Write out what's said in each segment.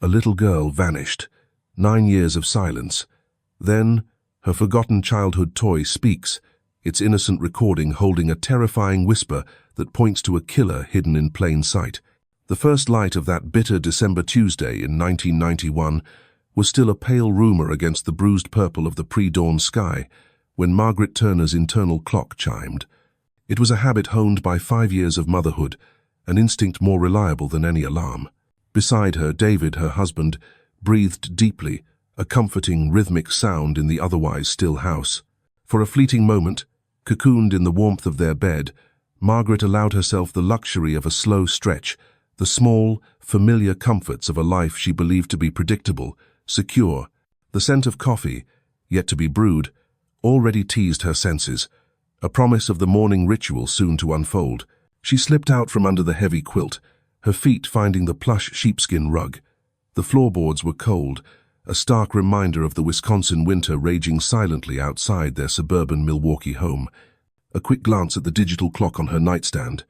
A little girl vanished. 9 years of silence. Then, her forgotten childhood toy speaks, its innocent recording holding a terrifying whisper that points to a killer hidden in plain sight. The first light of that bitter December Tuesday in 1991 was still a pale rumor against the bruised purple of the pre-dawn sky when Margaret Turner's internal clock chimed. It was a habit honed by 5 years of motherhood, an instinct more reliable than any alarm. Beside her, David, her husband, breathed deeply, a comforting, rhythmic sound in the otherwise still house. For a fleeting moment, cocooned in the warmth of their bed, Margaret allowed herself the luxury of a slow stretch, the small, familiar comforts of a life she believed to be predictable, secure. The scent of coffee, yet to be brewed, already teased her senses, a promise of the morning ritual soon to unfold. She slipped out from under the heavy quilt, her feet finding the plush sheepskin rug. The floorboards were cold, a stark reminder of the Wisconsin winter raging silently outside their suburban Milwaukee home. A quick glance at the digital clock on her nightstand.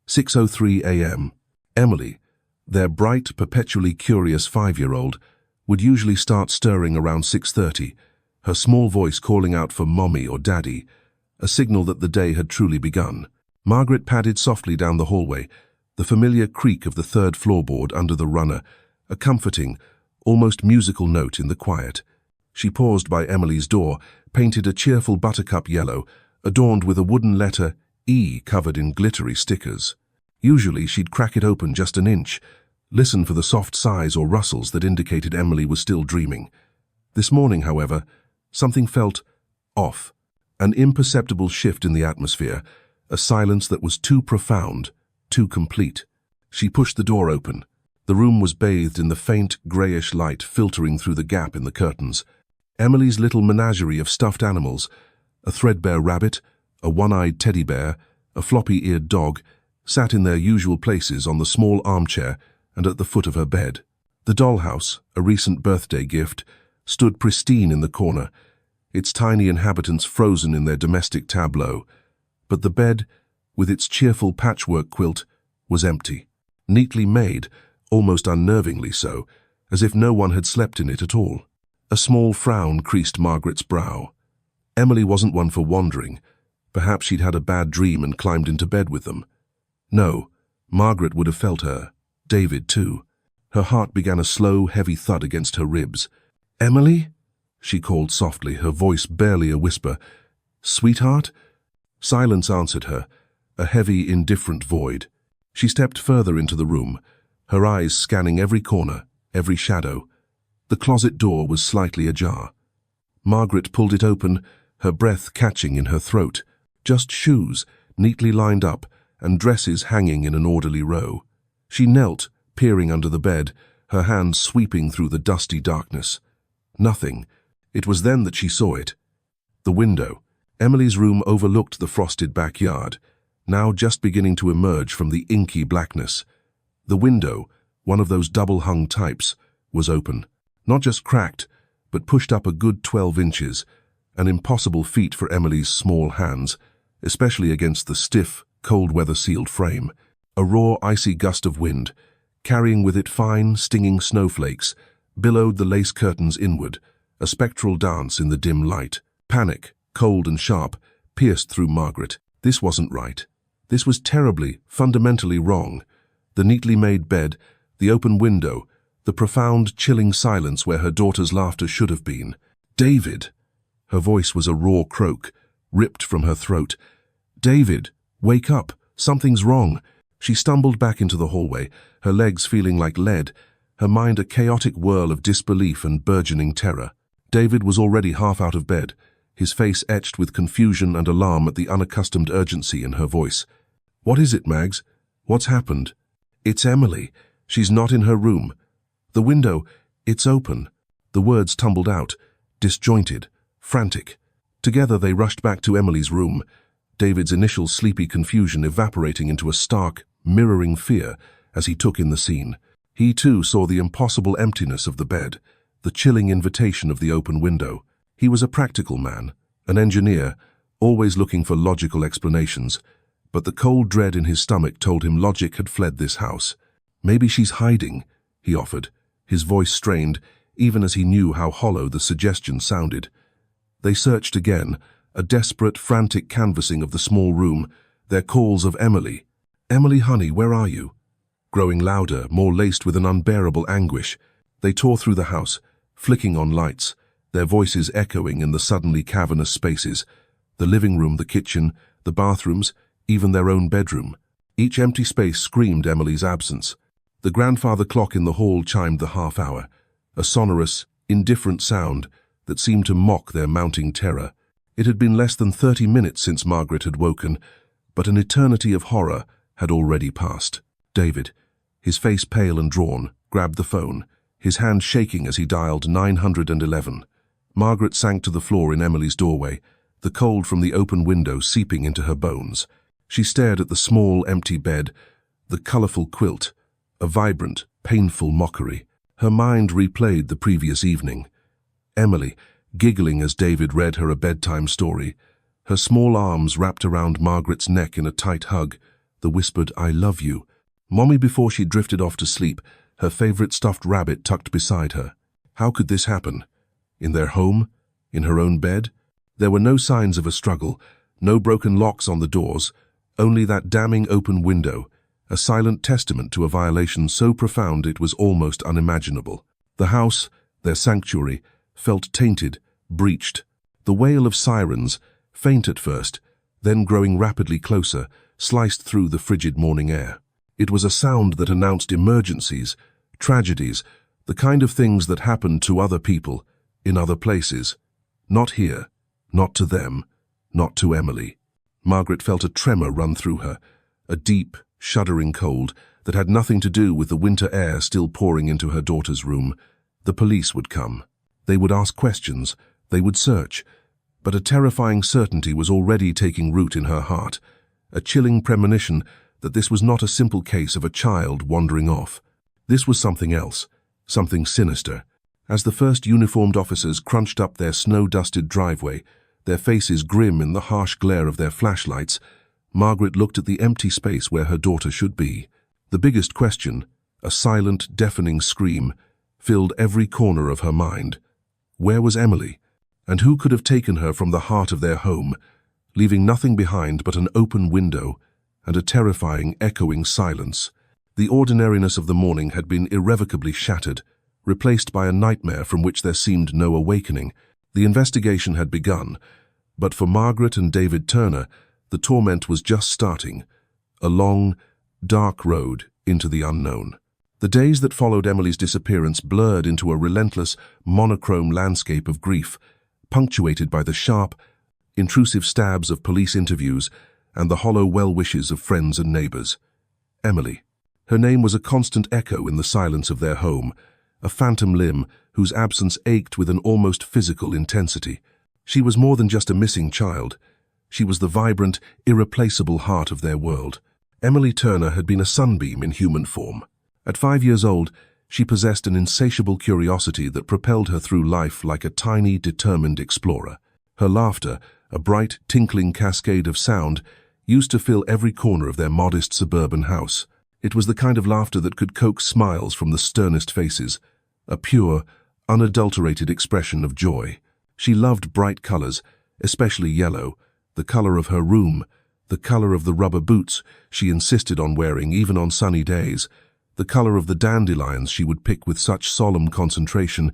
6:03 a.m. Emily, their bright, perpetually curious 5-year-old, would usually start stirring around 6:30, her small voice calling out for mommy or daddy, a signal that the day had truly begun. Margaret padded softly down the hallway, the familiar creak of the third floorboard under the runner, a comforting, almost musical note in the quiet. She paused by Emily's door, painted a cheerful buttercup yellow, adorned with a wooden letter E covered in glittery stickers. Usually she'd crack it open just an inch, listen for the soft sighs or rustles that indicated Emily was still dreaming. This morning, however, something felt off, an imperceptible shift in the atmosphere, a silence that was too profound, too complete. She pushed the door open. The room was bathed in the faint, greyish light filtering through the gap in the curtains. Emily's little menagerie of stuffed animals, a threadbare rabbit, a one-eyed teddy bear, a floppy-eared dog, sat in their usual places on the small armchair and at the foot of her bed. The dollhouse, a recent birthday gift, stood pristine in the corner, its tiny inhabitants frozen in their domestic tableau. But the bed, with its cheerful patchwork quilt, was empty, neatly made, almost unnervingly so, as if no one had slept in it at all. A small frown creased Margaret's brow. Emily wasn't one for wandering. Perhaps she'd had a bad dream and climbed into bed with them. No, Margaret would have felt her. David, too. Her heart began a slow, heavy thud against her ribs. "Emily?" she called softly, her voice barely a whisper. "Sweetheart?" Silence answered her, a heavy, indifferent void. She stepped further into the room, her eyes scanning every corner, every shadow. The closet door was slightly ajar. Margaret pulled it open, her breath catching in her throat. Just shoes, neatly lined up, and dresses hanging in an orderly row. She knelt, peering under the bed, her hands sweeping through the dusty darkness. Nothing. It was then that she saw it. The window. Emily's room overlooked the frosted backyard, now just beginning to emerge from the inky blackness. The window, one of those double-hung types, was open. Not just cracked, but pushed up a good 12 inches, an impossible feat for Emily's small hands, especially against the stiff, cold-weather-sealed frame. A raw, icy gust of wind, carrying with it fine, stinging snowflakes, billowed the lace curtains inward, a spectral dance in the dim light. Panic, cold and sharp, pierced through Margaret. This wasn't right. This was terribly, fundamentally wrong. The neatly made bed, the open window, the profound, chilling silence where her daughter's laughter should have been. "David!" Her voice was a raw croak, ripped from her throat. "David, wake up! Something's wrong!" She stumbled back into the hallway, her legs feeling like lead, her mind a chaotic whirl of disbelief and burgeoning terror. David was already half out of bed, his face etched with confusion and alarm at the unaccustomed urgency in her voice. "What is it, Mags? What's happened?" "It's Emily. She's not in her room. The window, it's open." The words tumbled out, disjointed, frantic. Together they rushed back to Emily's room, David's initial sleepy confusion evaporating into a stark, mirroring fear as he took in the scene. He too saw the impossible emptiness of the bed, the chilling invitation of the open window. He was a practical man, an engineer, always looking for logical explanations, but the cold dread in his stomach told him logic had fled this house. "Maybe she's hiding," he offered. his voice strained, even as he knew how hollow the suggestion sounded. They searched again, a desperate, frantic canvassing of the small room, their calls of Emily. "Emily, honey, where are you?" Growing louder, more laced with an unbearable anguish. They tore through the house, flicking on lights, their voices echoing in the suddenly cavernous spaces. The living room, the kitchen, the bathrooms, even their own bedroom. Each empty space screamed Emily's absence. The grandfather clock in the hall chimed the half-hour, a sonorous, indifferent sound that seemed to mock their mounting terror. It had been less than 30 minutes since Margaret had woken, but an eternity of horror had already passed. David, his face pale and drawn, grabbed the phone, his hand shaking as he dialed 911. Margaret sank to the floor in Emily's doorway, the cold from the open window seeping into her bones. She stared at the small, empty bed, the colorful quilt, a vibrant, painful mockery. Her mind replayed the previous evening. Emily, giggling as David read her a bedtime story, her small arms wrapped around Margaret's neck in a tight hug, the whispered, "I love you." Mommy before she drifted off to sleep, her favorite stuffed rabbit tucked beside her. How could this happen? In their home? In her own bed? There were no signs of a struggle, no broken locks on the doors, only that damning open window, a silent testament to a violation so profound it was almost unimaginable. The house, their sanctuary, felt tainted, breached. The wail of sirens, faint at first, then growing rapidly closer, sliced through the frigid morning air. It was a sound that announced emergencies, tragedies, the kind of things that happened to other people, in other places. Not here, not to them, not to Emily. Margaret felt a tremor run through her, a deep, shuddering cold that had nothing to do with the winter air still pouring into her daughter's room. The police would come. They would ask questions. They would search. But a terrifying certainty was already taking root in her heart, a chilling premonition that this was not a simple case of a child wandering off. This was something else, something sinister. As the first uniformed officers crunched up their snow-dusted driveway, their faces grim in the harsh glare of their flashlights, Margaret looked at the empty space where her daughter should be. The biggest question, a silent, deafening scream, filled every corner of her mind. Where was Emily? And who could have taken her from the heart of their home, leaving nothing behind but an open window and a terrifying, echoing silence? The ordinariness of the morning had been irrevocably shattered, replaced by a nightmare from which there seemed no awakening. The investigation had begun, but for Margaret and David Turner, the torment was just starting, a long, dark road into the unknown. The days that followed Emily's disappearance blurred into a relentless, monochrome landscape of grief, punctuated by the sharp, intrusive stabs of police interviews and the hollow well-wishes of friends and neighbors. Emily. Her name was a constant echo in the silence of their home, a phantom limb whose absence ached with an almost physical intensity. She was more than just a missing child. She was the vibrant, irreplaceable heart of their world. Emily Turner had been a sunbeam in human form. At 5 years old, she possessed an insatiable curiosity that propelled her through life like a tiny, determined explorer. Her laughter, a bright, tinkling cascade of sound, used to fill every corner of their modest suburban house. It was the kind of laughter that could coax smiles from the sternest faces, a pure, unadulterated expression of joy. She loved bright colors, especially yellow, the color of her room, the color of the rubber boots she insisted on wearing even on sunny days, the color of the dandelions she would pick with such solemn concentration,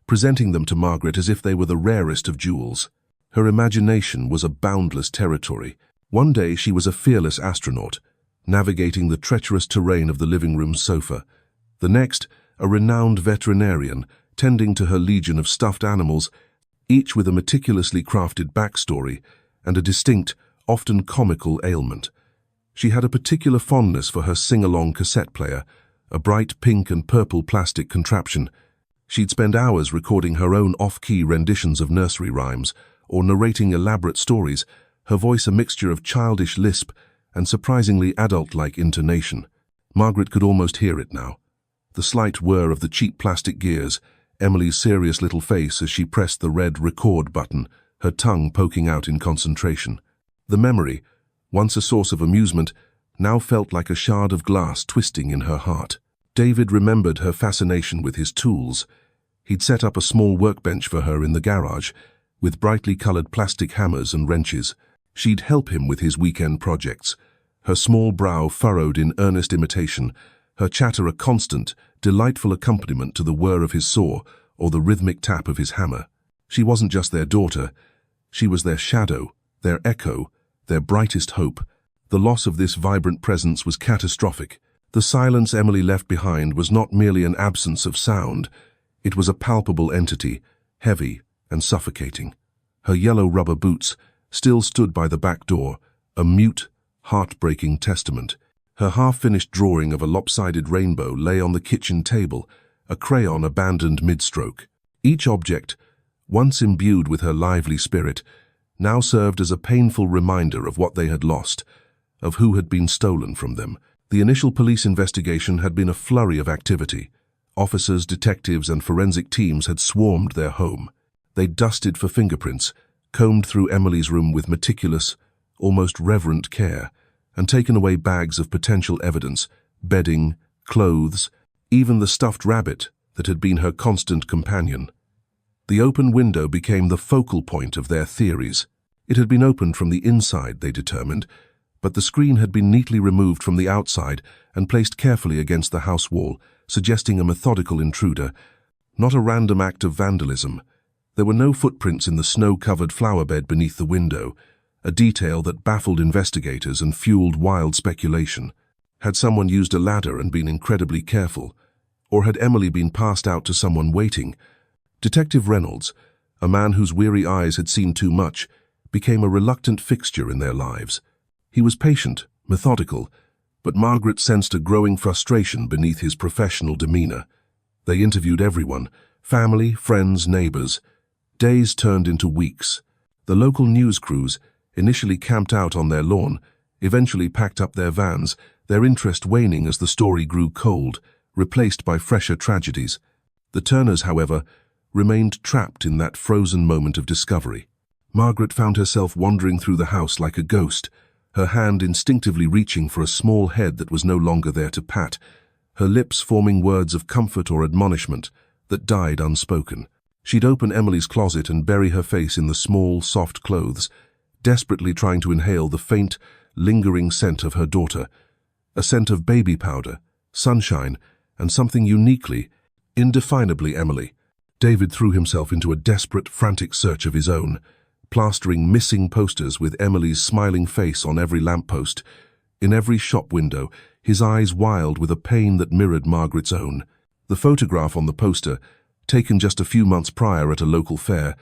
presenting them to Margaret as if they were the rarest of jewels. Her imagination was a boundless territory. One day she was a fearless astronaut, navigating the treacherous terrain of the living room sofa. The next, a renowned veterinarian, tending to her legion of stuffed animals, each with a meticulously crafted backstory and a distinct, often comical ailment. She had a particular fondness for her sing-along cassette player, a bright pink and purple plastic contraption. She'd spend hours recording her own off-key renditions of nursery rhymes or narrating elaborate stories, her voice a mixture of childish lisp and surprisingly adult-like intonation. Margaret could almost hear it now. The slight whir of the cheap plastic gears, Emily's serious little face as she pressed the red record button, her tongue poking out in concentration. The memory, once a source of amusement, now felt like a shard of glass twisting in her heart. David remembered her fascination with his tools. He'd set up a small workbench for her in the garage, with brightly colored plastic hammers and wrenches. She'd help him with his weekend projects, her small brow furrowed in earnest imitation, her chatter a constant, delightful accompaniment to the whir of his saw or the rhythmic tap of his hammer. She wasn't just their daughter. She was their shadow, their echo, their brightest hope. The loss of this vibrant presence was catastrophic. The silence Emily left behind was not merely an absence of sound. It was a palpable entity, heavy and suffocating. Her yellow rubber boots still stood by the back door, a mute, heartbreaking testament. Her half-finished drawing of a lopsided rainbow lay on the kitchen table, a crayon abandoned mid-stroke. Each object, once imbued with her lively spirit, now served as a painful reminder of what they had lost, of who had been stolen from them. The initial police investigation had been a flurry of activity. Officers, detectives, and forensic teams had swarmed their home. They dusted for fingerprints, combed through Emily's room with meticulous, almost reverent care, and taken away bags of potential evidence, bedding, clothes, even the stuffed rabbit that had been her constant companion. The open window became the focal point of their theories. It had been opened from the inside, they determined, but the screen had been neatly removed from the outside and placed carefully against the house wall, suggesting a methodical intruder, not a random act of vandalism. There were no footprints in the snow-covered flower bed beneath the window, a detail that baffled investigators and fueled wild speculation. Had someone used a ladder and been incredibly careful? Or had Emily been passed out to someone waiting? Detective Reynolds, a man whose weary eyes had seen too much, became a reluctant fixture in their lives. He was patient, methodical, but Margaret sensed a growing frustration beneath his professional demeanor. They interviewed everyone, family, friends, neighbors. Days turned into weeks. The local news crews, initially camped out on their lawn, eventually packed up their vans, their interest waning as the story grew cold, replaced by fresher tragedies. The Turners, however, remained trapped in that frozen moment of discovery. Margaret found herself wandering through the house like a ghost, her hand instinctively reaching for a small head that was no longer there to pat, her lips forming words of comfort or admonishment that died unspoken. She'd open Emily's closet and bury her face in the small, soft clothes, desperately trying to inhale the faint, lingering scent of her daughter, a scent of baby powder, sunshine, and something uniquely, indefinably Emily. David threw himself into a desperate, frantic search of his own, plastering missing posters with Emily's smiling face on every lamppost, in every shop window, his eyes wild with a pain that mirrored Margaret's own. The photograph on the poster, taken just a few months prior at a local fair,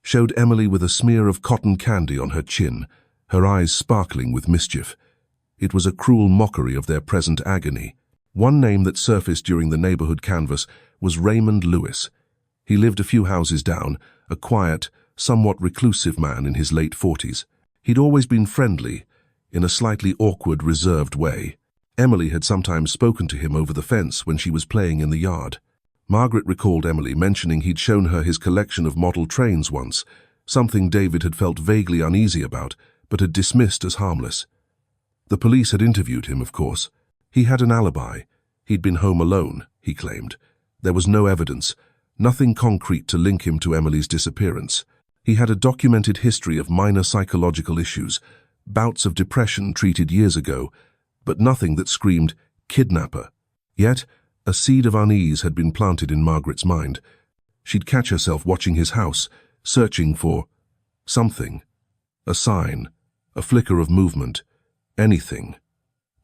showed Emily with a smear of cotton candy on her chin, her eyes sparkling with mischief. It was a cruel mockery of their present agony. One name that surfaced during the neighborhood canvass was Raymond Lewis. He lived a few houses down, a quiet, somewhat reclusive man in his late 40s. He'd always been friendly, in a slightly awkward, reserved way. Emily had sometimes spoken to him over the fence when she was playing in the yard. Margaret recalled Emily mentioning he'd shown her his collection of model trains once, something David had felt vaguely uneasy about, but had dismissed as harmless. The police had interviewed him, of course. He had an alibi. He'd been home alone, he claimed. There was no evidence, nothing concrete to link him to Emily's disappearance. He had a documented history of minor psychological issues, bouts of depression treated years ago, but nothing that screamed kidnapper. Yet, a seed of unease had been planted in Margaret's mind. She'd catch herself watching his house, searching for something, a sign, a flicker of movement, anything.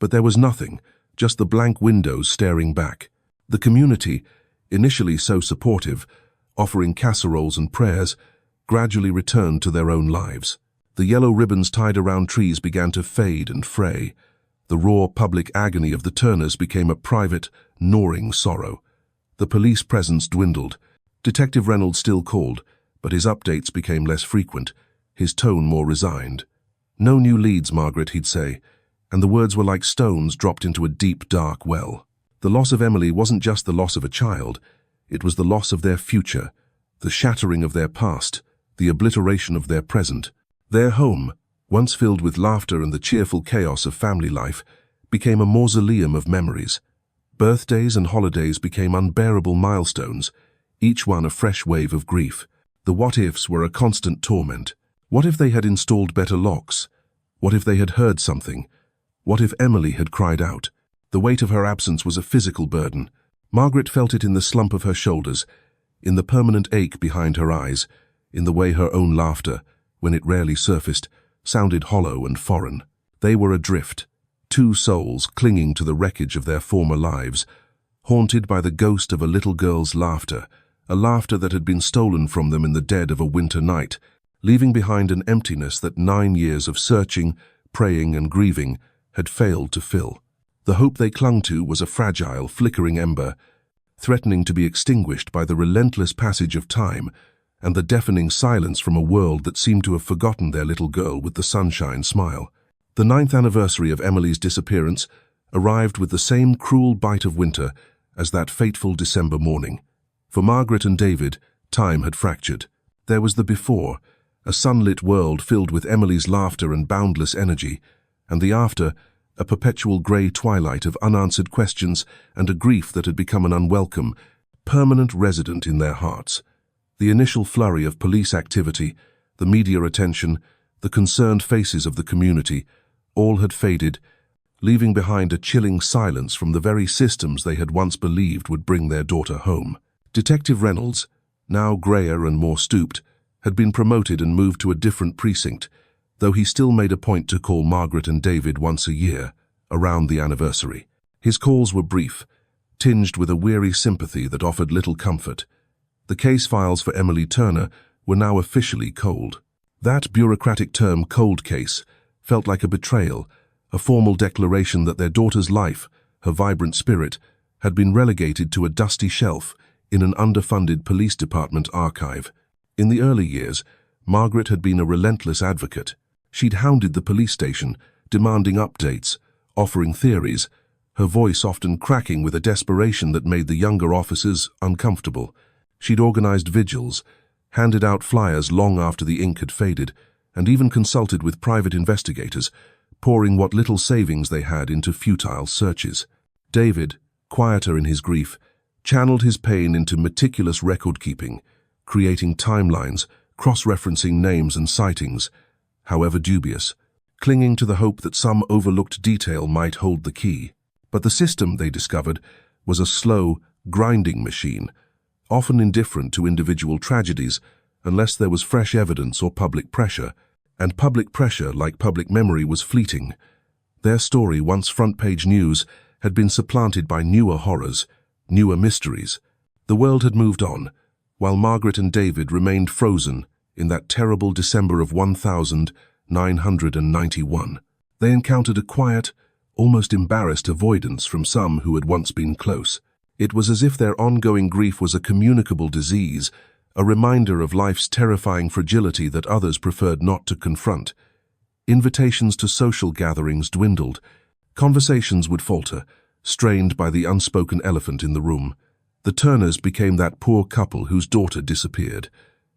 But there was nothing, just the blank windows staring back. The community, initially so supportive, offering casseroles and prayers, gradually returned to their own lives. The yellow ribbons tied around trees began to fade and fray. The raw public agony of the Turners became a private, gnawing sorrow. The police presence dwindled. Detective Reynolds still called, but his updates became less frequent, his tone more resigned. No new leads, Margaret, he'd say, and the words were like stones dropped into a deep, dark well. The loss of Emily wasn't just the loss of a child, it was the loss of their future, the shattering of their past, the obliteration of their present. Their home, once filled with laughter and the cheerful chaos of family life, became a mausoleum of memories. Birthdays and holidays became unbearable milestones, each one a fresh wave of grief. The what-ifs were a constant torment. What if they had installed better locks? What if they had heard something? What if Emily had cried out? The weight of her absence was a physical burden. Margaret felt it in the slump of her shoulders, in the permanent ache behind her eyes, in the way her own laughter, when it rarely surfaced, sounded hollow and foreign. They were adrift, two souls clinging to the wreckage of their former lives, haunted by the ghost of a little girl's laughter, a laughter that had been stolen from them in the dead of a winter night, leaving behind an emptiness that 9 years of searching, praying and grieving had failed to fill. The hope they clung to was a fragile, flickering ember, threatening to be extinguished by the relentless passage of time and the deafening silence from a world that seemed to have forgotten their little girl with the sunshine smile. The 9th anniversary of Emily's disappearance arrived with the same cruel bite of winter as that fateful December morning. For Margaret and David, time had fractured. There was the before, a sunlit world filled with Emily's laughter and boundless energy, and the after, a perpetual grey twilight of unanswered questions and a grief that had become an unwelcome, permanent resident in their hearts. The initial flurry of police activity, the media attention, the concerned faces of the community, all had faded, leaving behind a chilling silence from the very systems they had once believed would bring their daughter home. Detective Reynolds, now greyer and more stooped, had been promoted and moved to a different precinct, though he still made a point to call Margaret and David once a year, around the anniversary. His calls were brief, tinged with a weary sympathy that offered little comfort. The case files for Emily Turner were now officially cold. That bureaucratic term, cold case, felt like a betrayal, a formal declaration that their daughter's life, her vibrant spirit, had been relegated to a dusty shelf in an underfunded police department archive. In the early years, Margaret had been a relentless advocate. She'd hounded the police station, demanding updates, offering theories, her voice often cracking with a desperation that made the younger officers uncomfortable. She'd organized vigils, handed out flyers long after the ink had faded, and even consulted with private investigators, pouring what little savings they had into futile searches. David, quieter in his grief, channeled his pain into meticulous record-keeping, creating timelines, cross-referencing names and sightings, however dubious, clinging to the hope that some overlooked detail might hold the key. But the system, they discovered, was a slow, grinding machine, often indifferent to individual tragedies unless there was fresh evidence or public pressure. And public pressure, like public memory, was fleeting. Their story, once front-page news, had been supplanted by newer horrors, newer mysteries. The world had moved on, while Margaret and David remained frozen in that terrible December of 1991. They encountered a quiet, almost embarrassed avoidance from some who had once been close. It was as if their ongoing grief was a communicable disease, a reminder of life's terrifying fragility that others preferred not to confront. Invitations to social gatherings dwindled. Conversations would falter, strained by the unspoken elephant in the room. The Turners became that poor couple whose daughter disappeared.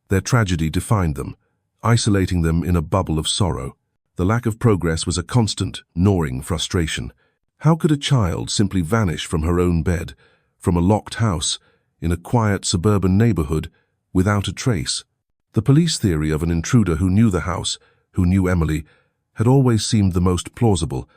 Their tragedy defined them, isolating them in a bubble of sorrow. The lack of progress was a constant, gnawing frustration. How could a child simply vanish from her own bed, from a locked house, in a quiet suburban neighborhood, without a trace? The police theory of an intruder who knew the house, who knew Emily, had always seemed the most plausible,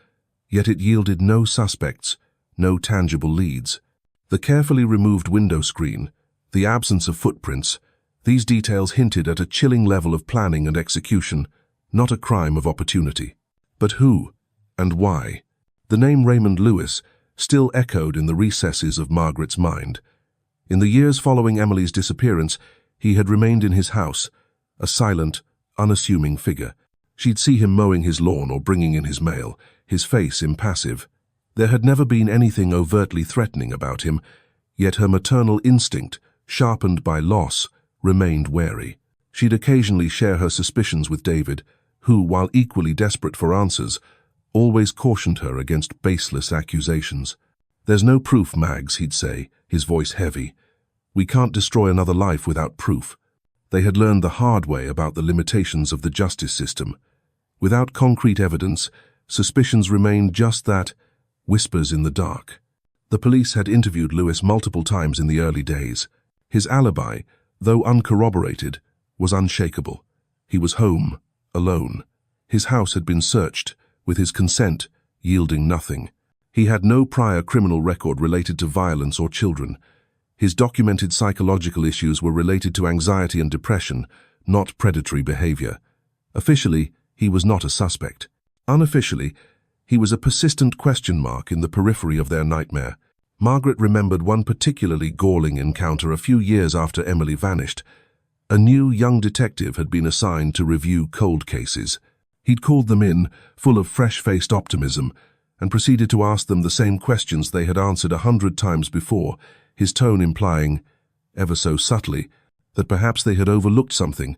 yet it yielded no suspects, no tangible leads. The carefully removed window screen, the absence of footprints, these details hinted at a chilling level of planning and execution, not a crime of opportunity. But who, and why? The name Raymond Lewis still echoed in the recesses of Margaret's mind. In the years following Emily's disappearance, he had remained in his house, a silent, unassuming figure. She'd see him mowing his lawn or bringing in his mail, his face impassive. There had never been anything overtly threatening about him, yet her maternal instinct, sharpened by loss, remained wary. She'd occasionally share her suspicions with David, who, while equally desperate for answers, always cautioned her against baseless accusations. "There's no proof, Mags," he'd say, his voice heavy. "We can't destroy another life without proof." They had learned the hard way about the limitations of the justice system. Without concrete evidence, suspicions remained just that, whispers in the dark. The police had interviewed Lewis multiple times in the early days. His alibi, though uncorroborated, was unshakable. He was home, alone. His house had been searched, with his consent, yielding nothing. He had no prior criminal record related to violence or children. His documented psychological issues were related to anxiety and depression, not predatory behavior. Officially, he was not a suspect. Unofficially, he was a persistent question mark in the periphery of their nightmare. Margaret remembered one particularly galling encounter a few years after Emily vanished. A new young detective had been assigned to review cold cases. He'd called them in, full of fresh-faced optimism, and proceeded to ask them the same questions they had answered 100 times before, his tone implying, ever so subtly, that perhaps they had overlooked something,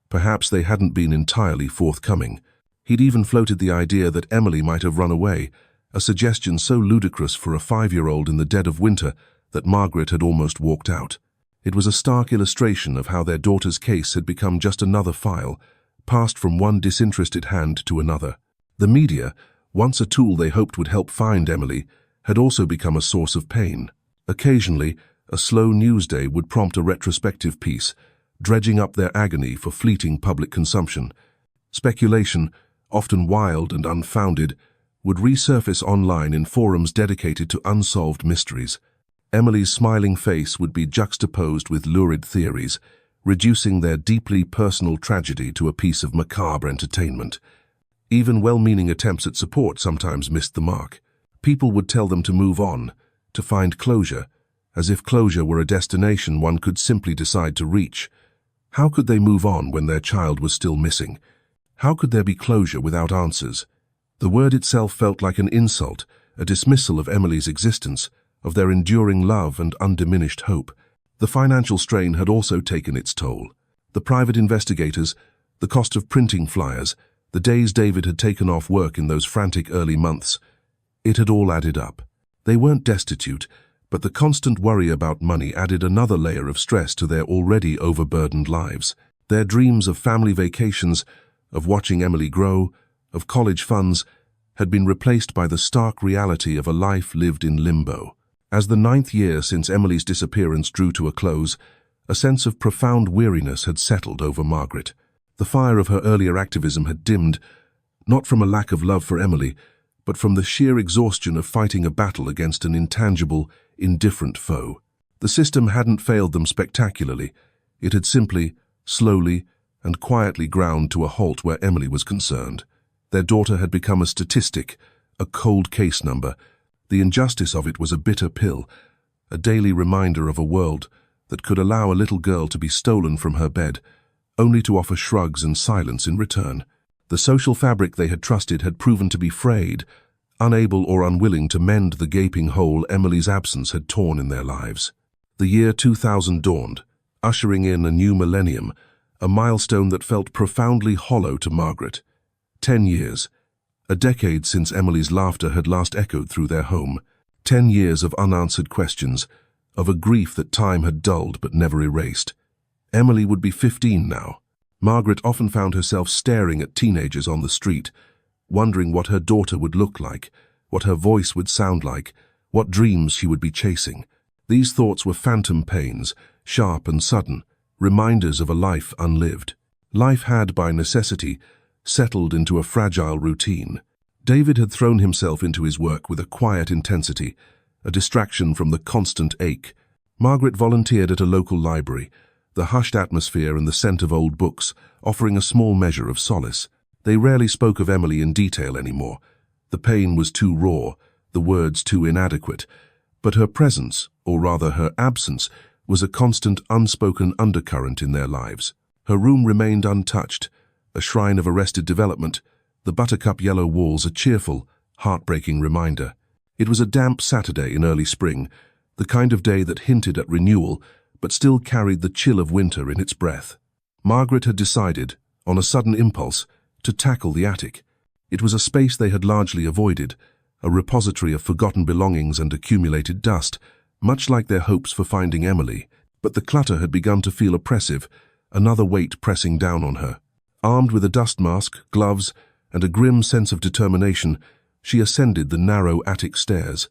perhaps they hadn't been entirely forthcoming. He'd even floated the idea that Emily might have run away, a suggestion so ludicrous for a 5-year-old in the dead of winter that Margaret had almost walked out. It was a stark illustration of how their daughter's case had become just another file, passed from one disinterested hand to another. The media, once a tool they hoped would help find Emily, had also become a source of pain. Occasionally, a slow news day would prompt a retrospective piece, dredging up their agony for fleeting public consumption. Speculation, often wild and unfounded, would resurface online in forums dedicated to unsolved mysteries. Emily's smiling face would be juxtaposed with lurid theories, reducing their deeply personal tragedy to a piece of macabre entertainment. Even well-meaning attempts at support sometimes missed the mark. People would tell them to move on, to find closure, as if closure were a destination one could simply decide to reach. How could they move on when their child was still missing? How could there be closure without answers? The word itself felt like an insult, a dismissal of Emily's existence, of their enduring love and undiminished hope. The financial strain had also taken its toll. The private investigators, the cost of printing flyers, the days David had taken off work in those frantic early months. It had all added up. They weren't destitute, but the constant worry about money added another layer of stress to their already overburdened lives. Their dreams of family vacations, of watching Emily grow, of college funds, had been replaced by the stark reality of a life lived in limbo. As the 9th year since Emily's disappearance drew to a close, a sense of profound weariness had settled over Margaret. The fire of her earlier activism had dimmed, not from a lack of love for Emily, but from the sheer exhaustion of fighting a battle against an intangible, indifferent foe. The system hadn't failed them spectacularly. It had simply, slowly, and quietly ground to a halt where Emily was concerned. Their daughter had become a statistic, a cold case number. The injustice of it was a bitter pill, a daily reminder of a world that could allow a little girl to be stolen from her bed, only to offer shrugs and silence in return. The social fabric they had trusted had proven to be frayed, unable or unwilling to mend the gaping hole Emily's absence had torn in their lives. The year 2000 dawned, ushering in a new millennium, a milestone that felt profoundly hollow to Margaret. 10 years. A decade since Emily's laughter had last echoed through their home. 10 years of unanswered questions, of a grief that time had dulled but never erased. Emily would be 15 now. Margaret often found herself staring at teenagers on the street, wondering what her daughter would look like, what her voice would sound like, what dreams she would be chasing. These thoughts were phantom pains, sharp and sudden, reminders of a life unlived. Life had, by necessity, settled into a fragile routine. David had thrown himself into his work with a quiet intensity, a distraction from the constant ache. Margaret volunteered at a local library, the hushed atmosphere and the scent of old books offering a small measure of solace. They rarely spoke of Emily in detail anymore. The pain was too raw, the words too inadequate, but her presence, or rather her absence, was a constant unspoken undercurrent in their lives. Her room remained untouched, a shrine of arrested development, the buttercup yellow walls a cheerful, heartbreaking reminder. It was a damp Saturday in early spring, the kind of day that hinted at renewal, but still carried the chill of winter in its breath. Margaret had decided, on a sudden impulse, to tackle the attic. It was a space they had largely avoided, a repository of forgotten belongings and accumulated dust, much like their hopes for finding Emily. But the clutter had begun to feel oppressive, another weight pressing down on her. Armed with a dust mask, gloves, and a grim sense of determination, she ascended the narrow attic stairs.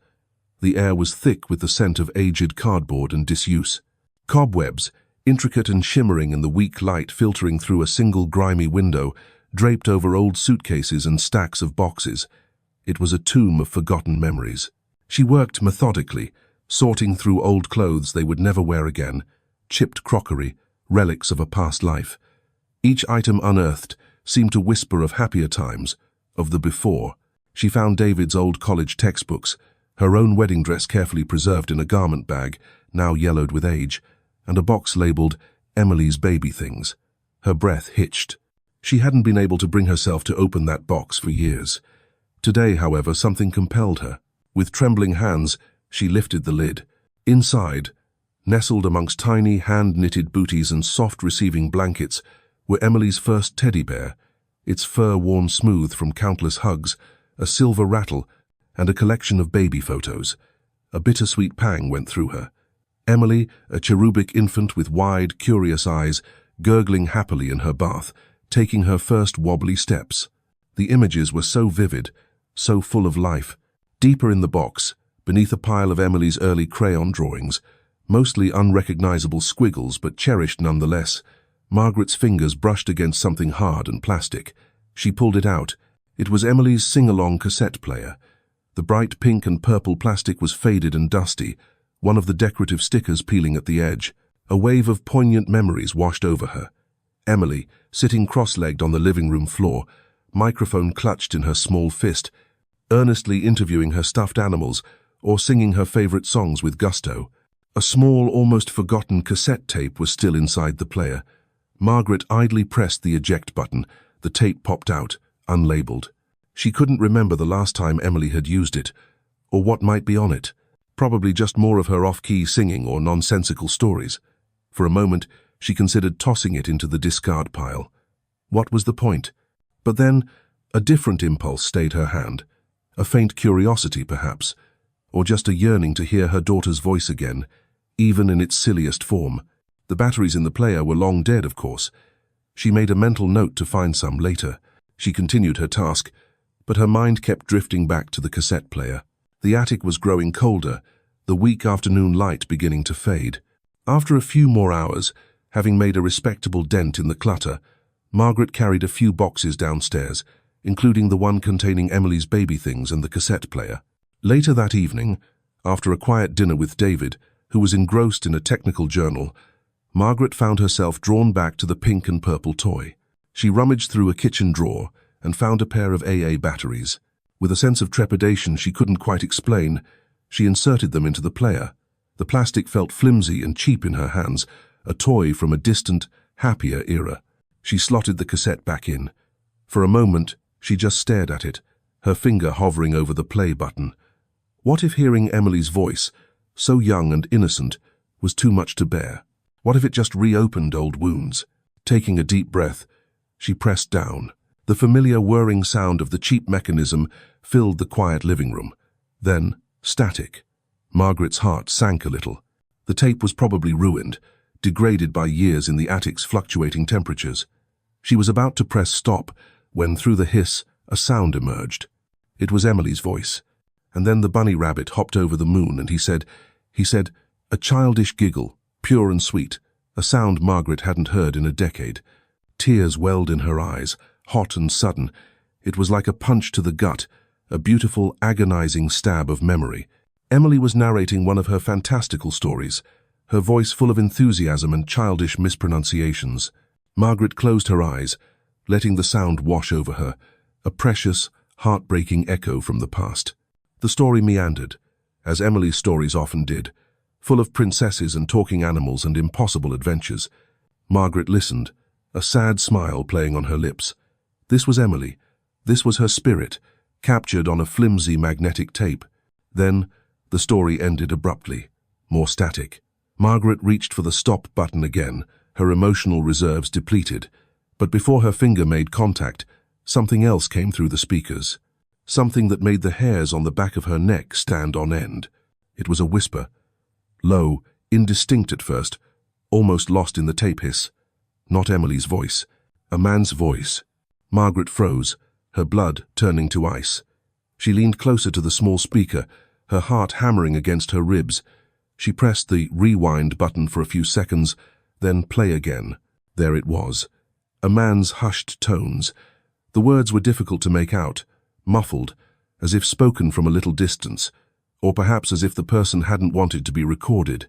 The air was thick with the scent of aged cardboard and disuse. Cobwebs, intricate and shimmering in the weak light filtering through a single grimy window, draped over old suitcases and stacks of boxes. It was a tomb of forgotten memories. She worked methodically, sorting through old clothes they would never wear again, chipped crockery, relics of a past life. Each item unearthed seemed to whisper of happier times, of the before. She found David's old college textbooks, her own wedding dress carefully preserved in a garment bag, now yellowed with age, and a box labeled Emily's baby things. Her breath hitched. She hadn't been able to bring herself to open that box for years. Today, however, something compelled her. With trembling hands, she lifted the lid. Inside, nestled amongst tiny hand-knitted booties and soft receiving blankets, were Emily's first teddy bear, its fur worn smooth from countless hugs, a silver rattle, and a collection of baby photos. A bittersweet pang went through her. Emily, a cherubic infant with wide, curious eyes, gurgling happily in her bath, taking her first wobbly steps. The images were so vivid, so full of life. Deeper in the box, beneath a pile of Emily's early crayon drawings, mostly unrecognizable squiggles but cherished nonetheless, Margaret's fingers brushed against something hard and plastic. She pulled it out. It was Emily's sing-along cassette player. The bright pink and purple plastic was faded and dusty, one of the decorative stickers peeling at the edge. A wave of poignant memories washed over her. Emily, sitting cross-legged on the living room floor, microphone clutched in her small fist, earnestly interviewing her stuffed animals or singing her favorite songs with gusto. A small, almost forgotten cassette tape was still inside the player. Margaret idly pressed the eject button. The tape popped out, unlabeled. She couldn't remember the last time Emily had used it, or what might be on it. Probably just more of her off-key singing or nonsensical stories. For a moment, she considered tossing it into the discard pile. What was the point? But then, a different impulse stayed her hand. A faint curiosity, perhaps, or just a yearning to hear her daughter's voice again, even in its silliest form. The batteries in the player were long dead, of course. She made a mental note to find some later. She continued her task, but her mind kept drifting back to the cassette player. The attic was growing colder, the weak afternoon light beginning to fade. After a few more hours, having made a respectable dent in the clutter, Margaret carried a few boxes downstairs, including the one containing Emily's baby things and the cassette player. Later that evening, after a quiet dinner with David, who was engrossed in a technical journal, Margaret found herself drawn back to the pink and purple toy. She rummaged through a kitchen drawer and found a pair of AA batteries. With a sense of trepidation she couldn't quite explain, she inserted them into the player. The plastic felt flimsy and cheap in her hands, a toy from a distant, happier era. She slotted the cassette back in. For a moment, she just stared at it, her finger hovering over the play button. What if hearing Emily's voice, so young and innocent, was too much to bear? What if it just reopened old wounds? Taking a deep breath, she pressed down. The familiar whirring sound of the cheap mechanism filled the quiet living room. Then, static. Margaret's heart sank a little. The tape was probably ruined, degraded by years in the attic's fluctuating temperatures. She was about to press stop when, through the hiss, a sound emerged. It was Emily's voice. And then the bunny rabbit hopped over the moon and he said, a childish giggle, pure and sweet, a sound Margaret hadn't heard in a decade. Tears welled in her eyes, hot and sudden. It was like a punch to the gut, a beautiful, agonizing stab of memory. Emily was narrating one of her fantastical stories, her voice full of enthusiasm and childish mispronunciations. Margaret closed her eyes, letting the sound wash over her, a precious, heartbreaking echo from the past. The story meandered, as Emily's stories often did, full of princesses and talking animals and impossible adventures. Margaret listened, a sad smile playing on her lips. This was Emily. This was her spirit, captured on a flimsy magnetic tape. Then, the story ended abruptly, more static. Margaret reached for the stop button again, her emotional reserves depleted. But before her finger made contact, something else came through the speakers. Something that made the hairs on the back of her neck stand on end. It was a whisper. Low, indistinct at first, almost lost in the tape hiss. Not Emily's voice. A man's voice. Margaret froze, her blood turning to ice. She leaned closer to the small speaker, her heart hammering against her ribs. She pressed the rewind button for a few seconds, then play again. There it was. A man's hushed tones. The words were difficult to make out, muffled, as if spoken from a little distance, or perhaps as if the person hadn't wanted to be recorded.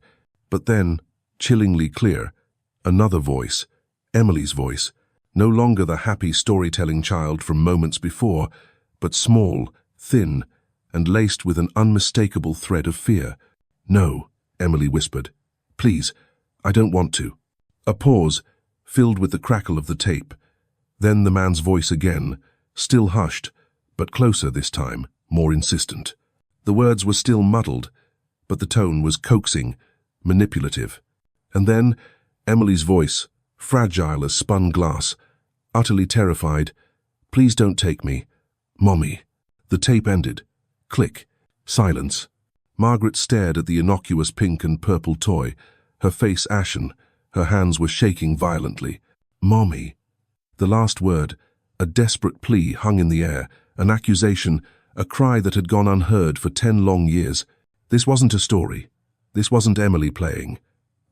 But then, chillingly clear, another voice, Emily's voice, no longer the happy storytelling child from moments before, but small, thin, and laced with an unmistakable thread of fear. "No," Emily whispered. "Please, I don't want to." A pause, filled with the crackle of the tape. Then the man's voice again, still hushed, but closer this time, more insistent. The words were still muddled, but the tone was coaxing, manipulative. And then, Emily's voice, fragile as spun glass, utterly terrified. "Please don't take me. Mommy." The tape ended. Click. Silence. Margaret stared at the innocuous pink and purple toy, her face ashen, her hands were shaking violently. "Mommy." The last word, a desperate plea hung in the air, an accusation, a cry that had gone unheard for 10 long years. This wasn't a story. This wasn't Emily playing.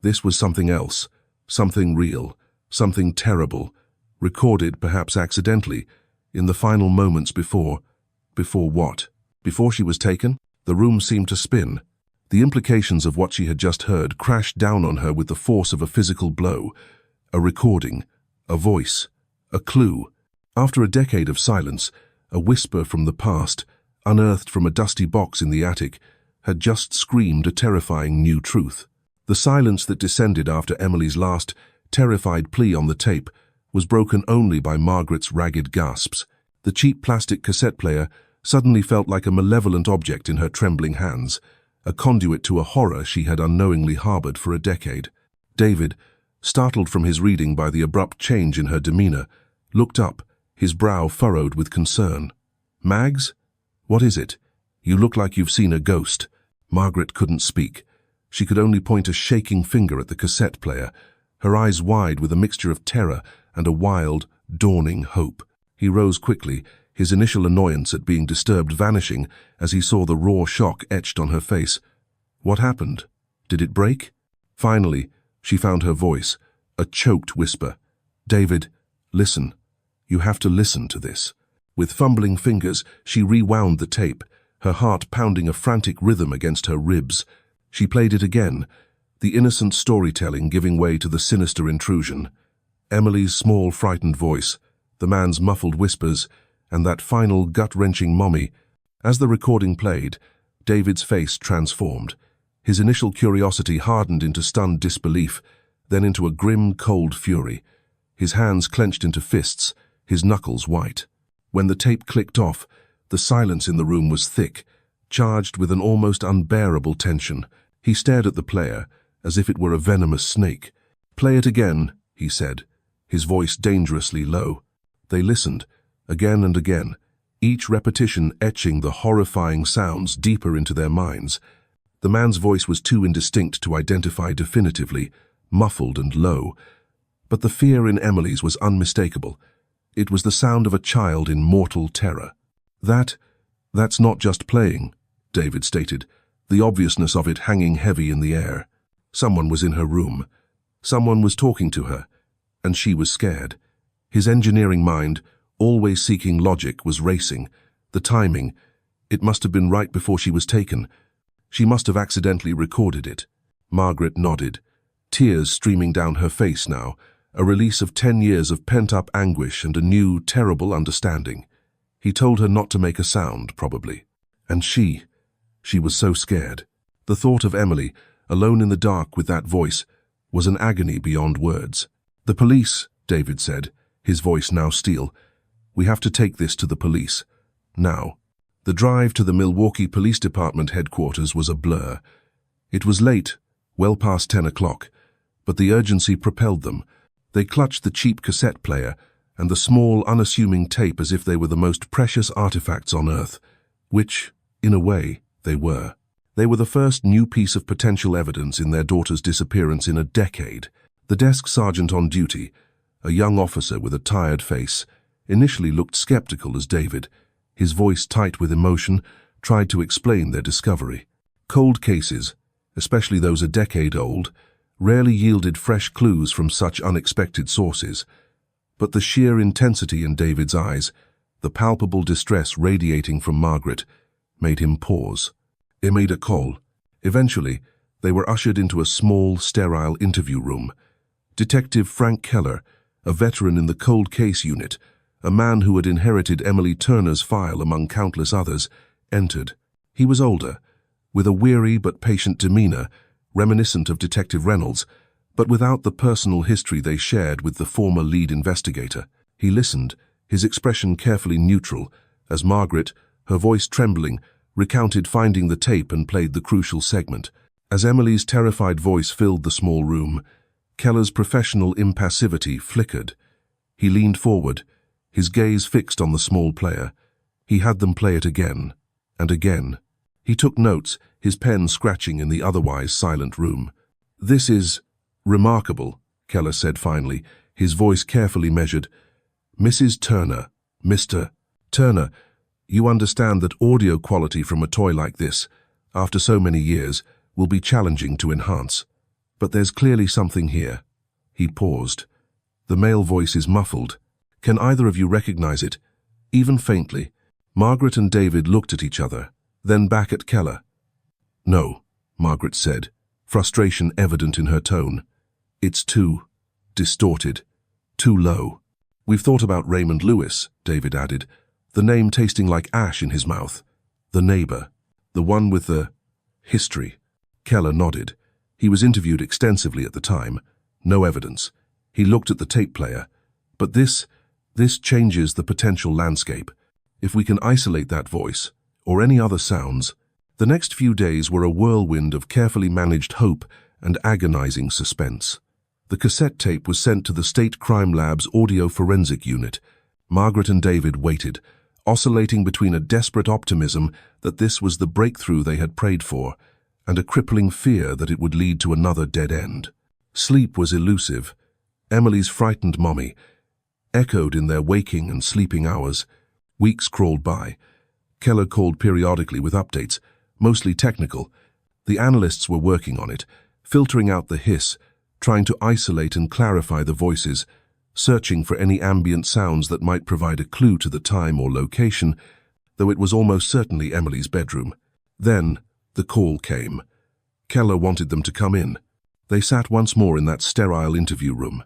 This was something else, something real, something terrible, recorded perhaps accidentally, in the final moments before what? Before she was taken? The room seemed to spin. The implications of what she had just heard crashed down on her with the force of a physical blow. A recording, a voice, a clue. After a decade of silence, a whisper from the past, unearthed from a dusty box in the attic, had just screamed a terrifying new truth. The silence that descended after Emily's last, terrified plea on the tape was broken only by Margaret's ragged gasps. The cheap plastic cassette player suddenly felt like a malevolent object in her trembling hands, a conduit to a horror she had unknowingly harbored for a decade. David, startled from his reading by the abrupt change in her demeanor, looked up, his brow furrowed with concern. "Mags? What is it? You look like you've seen a ghost." Margaret couldn't speak. She could only point a shaking finger at the cassette player, her eyes wide with a mixture of terror and a wild, dawning hope. He rose quickly, his initial annoyance at being disturbed vanishing as he saw the raw shock etched on her face. "What happened? Did it break?" Finally, she found her voice, a choked whisper. "David, listen. You have to listen to this." With fumbling fingers, she rewound the tape, her heart pounding a frantic rhythm against her ribs. She played it again, the innocent storytelling giving way to the sinister intrusion. Emily's small, frightened voice, the man's muffled whispers, and that final gut-wrenching "mommy." As the recording played, David's face transformed. His initial curiosity hardened into stunned disbelief, then into a grim, cold fury. His hands clenched into fists, his knuckles white. When the tape clicked off, the silence in the room was thick, charged with an almost unbearable tension. He stared at the player, as if it were a venomous snake. "Play it again," he said, his voice dangerously low. They listened, again and again, each repetition etching the horrifying sounds deeper into their minds. The man's voice was too indistinct to identify definitively, muffled and low. But the fear in Emily's was unmistakable. It was the sound of a child in mortal terror. That's not just playing," David stated, the obviousness of it hanging heavy in the air. Someone was in her room. Someone was talking to her, and she was scared. His engineering mind, always seeking logic, was racing. The timing, it must have been right before she was taken. She must have accidentally recorded it. Margaret nodded, tears streaming down her face now, a release of 10 years of pent-up anguish and a new, terrible understanding. He told her not to make a sound, probably. And she was so scared. The thought of Emily, alone in the dark with that voice, was an agony beyond words. "The police," David said, his voice now steel. "We have to take this to the police. Now." The drive to the Milwaukee Police Department headquarters was a blur. It was late, well past 10 o'clock, but the urgency propelled them. They clutched the cheap cassette player and the small, unassuming tape as if they were the most precious artifacts on Earth, which, in a way, they were. They were the first new piece of potential evidence in their daughter's disappearance in a decade. The desk sergeant on duty, a young officer with a tired face, initially looked skeptical as David, his voice tight with emotion, tried to explain their discovery. Cold cases, especially those a decade old, rarely yielded fresh clues from such unexpected sources. But the sheer intensity in David's eyes, the palpable distress radiating from Margaret, made him pause. He made a call. Eventually, they were ushered into a small, sterile interview room. Detective Frank Keller, a veteran in the cold case unit, a man who had inherited Emily Turner's file among countless others, entered. He was older, with a weary but patient demeanor, reminiscent of Detective Reynolds, but without the personal history they shared with the former lead investigator. He listened, his expression carefully neutral, as Margaret, her voice trembling, recounted finding the tape and played the crucial segment. As Emily's terrified voice filled the small room, Keller's professional impassivity flickered. He leaned forward, his gaze fixed on the small player. He had them play it again, and again. He took notes, his pen scratching in the otherwise silent room. "This is remarkable," Keller said finally, his voice carefully measured. "Mrs. Turner, Mr. Turner, you understand that audio quality from a toy like this, after so many years, will be challenging to enhance. But there's clearly something here." He paused. The male voice is muffled. "Can either of you recognize it, even faintly?" Margaret and David looked at each other, then back at Keller. "No," Margaret said, frustration evident in her tone. "It's too distorted, too low." "We've thought about Raymond Lewis," David added, the name tasting like ash in his mouth. "The neighbor, the one with the history." Keller nodded. He was interviewed extensively at the time. No evidence. He looked at the tape player. "But this changes the potential landscape. If we can isolate that voice, or any other sounds." The next few days were a whirlwind of carefully managed hope and agonizing suspense. The cassette tape was sent to the State Crime Lab's Audio Forensic Unit. Margaret and David waited, oscillating between a desperate optimism that this was the breakthrough they had prayed for, and a crippling fear that it would lead to another dead end. Sleep was elusive. Emily's frightened mommy echoed in their waking and sleeping hours. Weeks crawled by. Keller called periodically with updates, mostly technical. The analysts were working on it, filtering out the hiss, trying to isolate and clarify the voices, searching for any ambient sounds that might provide a clue to the time or location, though it was almost certainly Emily's bedroom. Then the call came. Keller wanted them to come in. They sat once more in that sterile interview room.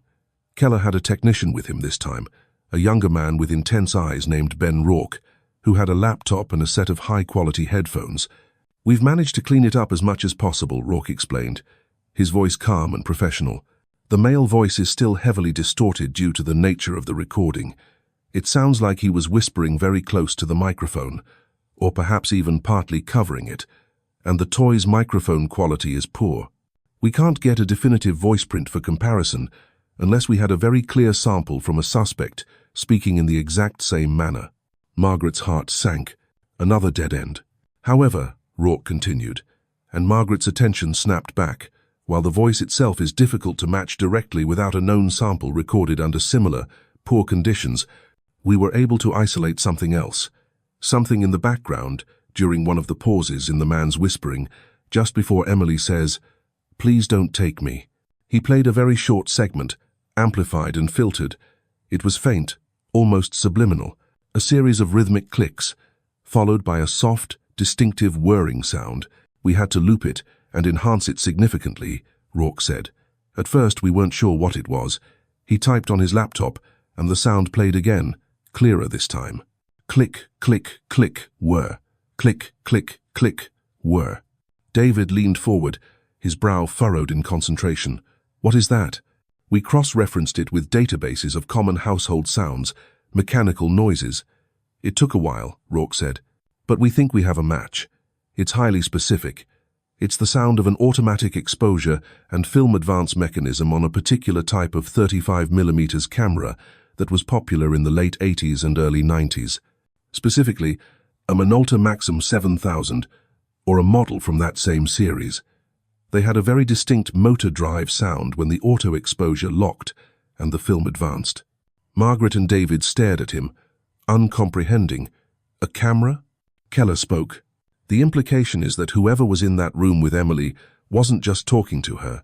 Keller had a technician with him this time, a younger man with intense eyes named Ben Rourke, who had a laptop and a set of high-quality headphones. "We've managed to clean it up as much as possible," Rourke explained, his voice calm and professional. "The male voice is still heavily distorted due to the nature of the recording. It sounds like he was whispering very close to the microphone, or perhaps even partly covering it, and the toy's microphone quality is poor. We can't get a definitive voice print for comparison unless we had a very clear sample from a suspect speaking in the exact same manner." Margaret's heart sank. Another dead end. "However," Rourke continued, and Margaret's attention snapped back, "while the voice itself is difficult to match directly without a known sample recorded under similar, poor conditions, we were able to isolate something else. Something in the background, during one of the pauses in the man's whispering, just before Emily says, 'Please don't take me.' He played a very short segment, amplified and filtered. It was faint, almost subliminal, a series of rhythmic clicks, followed by a soft, distinctive whirring sound. We had to loop it and enhance it significantly," Rourke said. "At first we weren't sure what it was." He typed on his laptop, and the sound played again, clearer this time. Click, click, click, whir. Click, click, click, whir. David leaned forward, his brow furrowed in concentration. "What is that?" "We cross-referenced it with databases of common household sounds, mechanical noises." "It took a while," Rourke said, "but we think we have a match. It's highly specific. It's the sound of an automatic exposure and film advance mechanism on a particular type of 35mm camera that was popular in the late 80s and early 90s. Specifically, a Minolta Maxim 7000, or a model from that same series. They had a very distinct motor drive sound when the auto exposure locked and the film advanced." Margaret and David stared at him, uncomprehending. "A camera?" Keller spoke. The implication is that whoever was in that room with Emily wasn't just talking to her.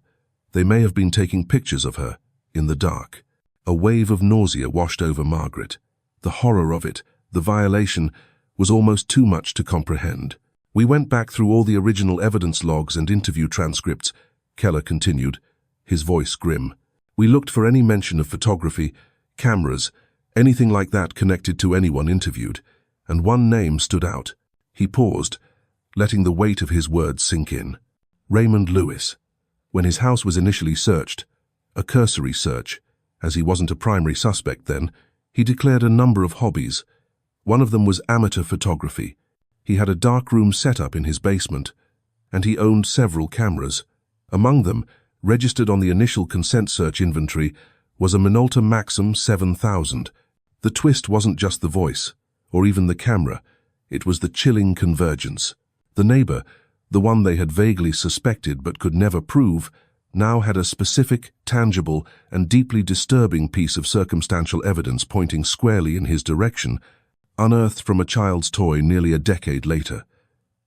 They may have been taking pictures of her, in the dark. A wave of nausea washed over Margaret. The horror of it, the violation, was almost too much to comprehend. We went back through all the original evidence logs and interview transcripts, Keller continued, his voice grim. We looked for any mention of photography, cameras, anything like that connected to anyone interviewed, and one name stood out. He paused, letting the weight of his words sink in. Raymond Lewis. When his house was initially searched, a cursory search, as he wasn't a primary suspect then, he declared a number of hobbies. One of them was amateur photography. He had a darkroom setup in his basement, and he owned several cameras. Among them, registered on the initial consent search inventory, was a Minolta Maxim 7000. The twist wasn't just the voice, or even the camera. It was the chilling convergence. The neighbor, the one they had vaguely suspected but could never prove, now had a specific, tangible, and deeply disturbing piece of circumstantial evidence pointing squarely in his direction, unearthed from a child's toy nearly a decade later.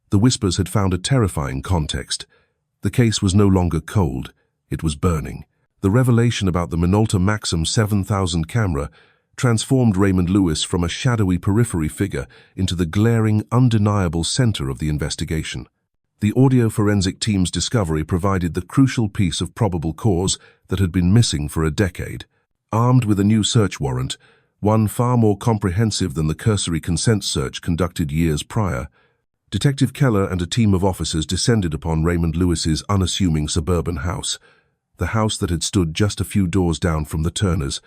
The whispers had found a terrifying context. The case was no longer cold, it was burning. The revelation about the Minolta Maxim 7000 camera transformed Raymond Lewis from a shadowy periphery figure into the glaring, undeniable center of the investigation. The audio forensic team's discovery provided the crucial piece of probable cause that had been missing for a decade. Armed with a new search warrant, one far more comprehensive than the cursory consent search conducted years prior, Detective Keller and a team of officers descended upon Raymond Lewis's unassuming suburban house, the house that had stood just a few doors down from the Turners,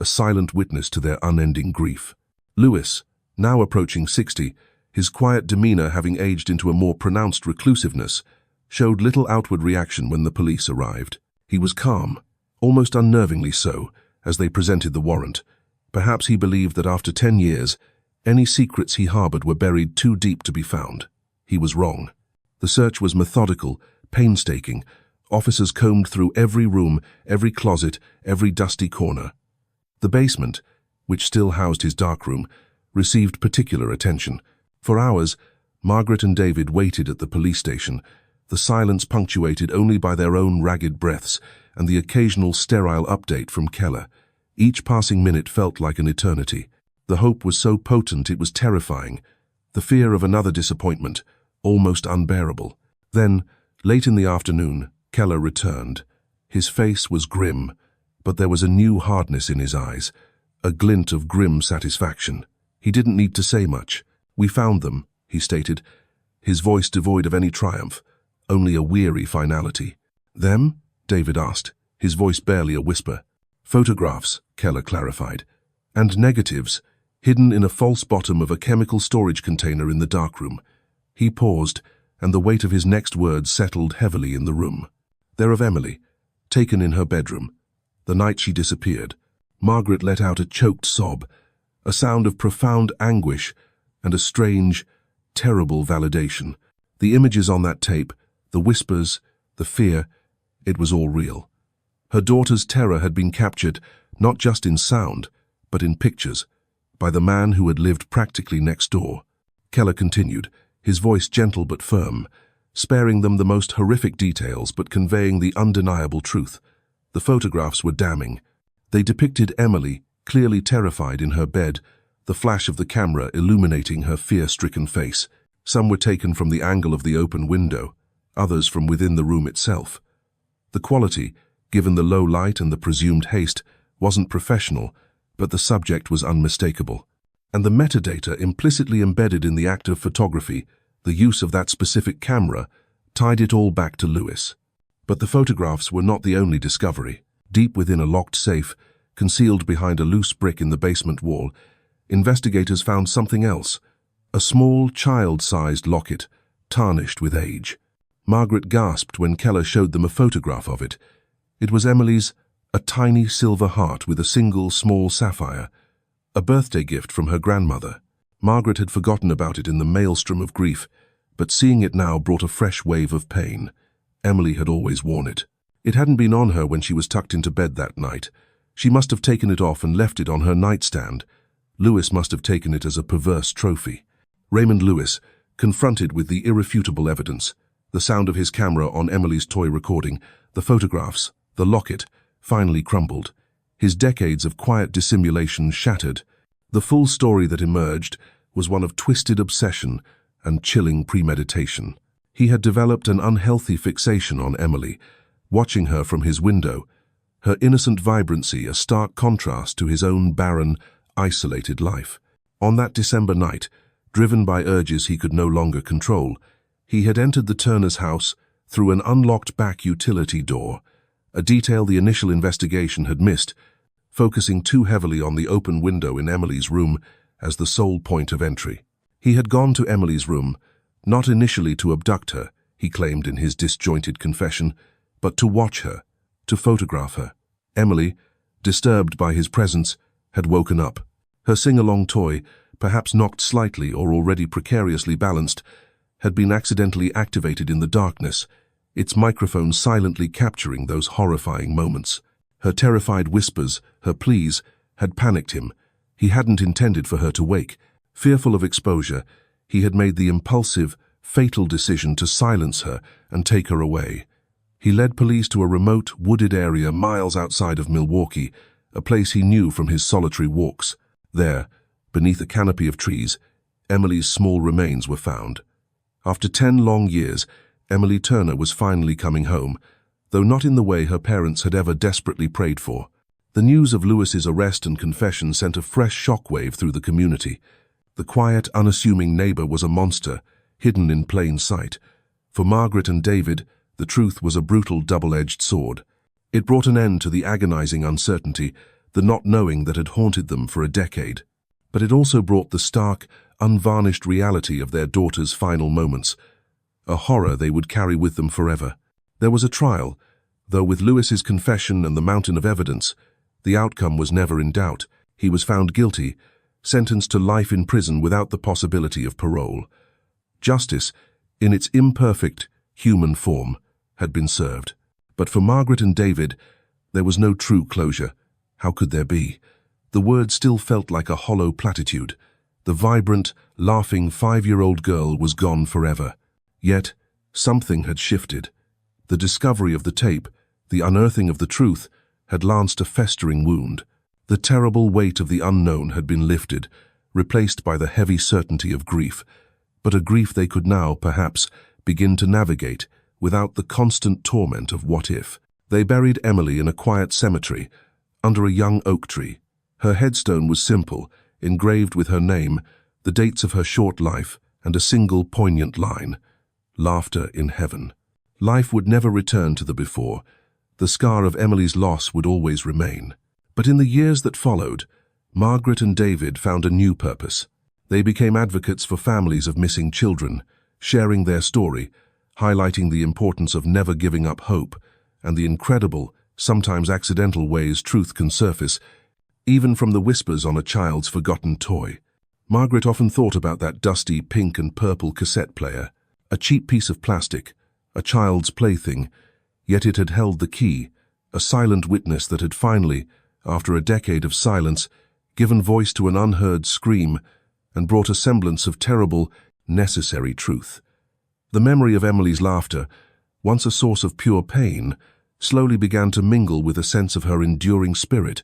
a silent witness to their unending grief. Lewis, now approaching 60, his quiet demeanor having aged into a more pronounced reclusiveness, showed little outward reaction when the police arrived. He was calm, almost unnervingly so, as they presented the warrant. Perhaps he believed that after 10 years, any secrets he harbored were buried too deep to be found. He was wrong. The search was methodical, painstaking. Officers combed through every room, every closet, every dusty corner. The basement, which still housed his darkroom, received particular attention. For hours, Margaret and David waited at the police station, the silence punctuated only by their own ragged breaths and the occasional sterile update from Keller. Each passing minute felt like an eternity. The hope was so potent it was terrifying. The fear of another disappointment, almost unbearable. Then, late in the afternoon, Keller returned. His face was grim, but there was a new hardness in his eyes, a glint of grim satisfaction. He didn't need to say much. "We found them," he stated, his voice devoid of any triumph, only a weary finality. "Them?" David asked, his voice barely a whisper. "Photographs," Keller clarified, "and negatives, hidden in a false bottom of a chemical storage container in the darkroom." He paused, and the weight of his next words settled heavily in the room. "They're of Emily, taken in her bedroom, the night she disappeared." Margaret let out a choked sob, a sound of profound anguish and a strange, terrible validation. The images on that tape, the whispers, the fear, it was all real. Her daughter's terror had been captured, not just in sound, but in pictures, by the man who had lived practically next door. Keller continued, his voice gentle but firm, sparing them the most horrific details but conveying the undeniable truth. The photographs were damning. They depicted Emily, clearly terrified in her bed, the flash of the camera illuminating her fear-stricken face. Some were taken from the angle of the open window, others from within the room itself. The quality, given the low light and the presumed haste, wasn't professional, but the subject was unmistakable. And the metadata implicitly embedded in the act of photography, the use of that specific camera, tied it all back to Lewis. But the photographs were not the only discovery. Deep within a locked safe, concealed behind a loose brick in the basement wall, investigators found something else, a small, child-sized locket, tarnished with age. Margaret gasped when Keller showed them a photograph of it. It was Emily's, a tiny silver heart with a single small sapphire, a birthday gift from her grandmother. Margaret had forgotten about it in the maelstrom of grief, but seeing it now brought a fresh wave of pain. Emily had always worn it. It hadn't been on her when she was tucked into bed that night. She must have taken it off and left it on her nightstand. Lewis must have taken it as a perverse trophy. Raymond Lewis, confronted with the irrefutable evidence, the sound of his camera on Emily's toy recording, the photographs, the locket, finally crumbled. His decades of quiet dissimulation shattered. The full story that emerged was one of twisted obsession and chilling premeditation. He had developed an unhealthy fixation on Emily, watching her from his window, her innocent vibrancy a stark contrast to his own barren, isolated life. On that December night, driven by urges he could no longer control, he had entered the Turners' house through an unlocked back utility door, a detail the initial investigation had missed, focusing too heavily on the open window in Emily's room as the sole point of entry. He had gone to Emily's room, not initially to abduct her, he claimed in his disjointed confession, but to watch her, to photograph her. Emily, disturbed by his presence, had woken up. Her sing-along toy, perhaps knocked slightly or already precariously balanced, had been accidentally activated in the darkness, its microphone silently capturing those horrifying moments. Her terrified whispers, her pleas, had panicked him. He hadn't intended for her to wake. Fearful of exposure, he had made the impulsive, fatal decision to silence her and take her away. He led police to a remote, wooded area miles outside of Milwaukee, a place he knew from his solitary walks. There, beneath a canopy of trees, Emily's small remains were found. After 10 long years, Emily Turner was finally coming home, though not in the way her parents had ever desperately prayed for. The news of Lewis's arrest and confession sent a fresh shockwave through the community. The quiet, unassuming neighbor was a monster, hidden in plain sight. For Margaret and David, the truth was a brutal double-edged sword. It brought an end to the agonizing uncertainty, the not knowing that had haunted them for a decade. But it also brought the stark, unvarnished reality of their daughter's final moments, a horror they would carry with them forever. There was a trial, though with Lewis's confession and the mountain of evidence, the outcome was never in doubt. He was found guilty, sentenced to life in prison without the possibility of parole. Justice, in its imperfect, human form, had been served. But for Margaret and David, there was no true closure. How could there be? The word still felt like a hollow platitude. The vibrant, laughing 5-year-old girl was gone forever. Yet, something had shifted. The discovery of the tape, the unearthing of the truth, had lanced a festering wound. The terrible weight of the unknown had been lifted, replaced by the heavy certainty of grief, but a grief they could now, perhaps, begin to navigate without the constant torment of what if. They buried Emily in a quiet cemetery, under a young oak tree. Her headstone was simple, engraved with her name, the dates of her short life, and a single poignant line: laughter in heaven. Life would never return to the before. The scar of Emily's loss would always remain. But in the years that followed, Margaret and David found a new purpose. They became advocates for families of missing children, sharing their story, highlighting the importance of never giving up hope, and the incredible, sometimes accidental ways truth can surface, even from the whispers on a child's forgotten toy. Margaret often thought about that dusty pink and purple cassette player, a cheap piece of plastic, a child's plaything, yet it had held the key, a silent witness that had finally, after a decade of silence, given voice to an unheard scream and brought a semblance of terrible, necessary truth. The memory of Emily's laughter, once a source of pure pain, slowly began to mingle with a sense of her enduring spirit,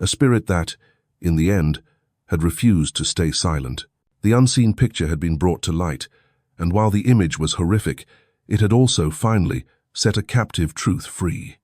a spirit that, in the end, had refused to stay silent. The unseen picture had been brought to light, and while the image was horrific, it had also, finally, set a captive truth free.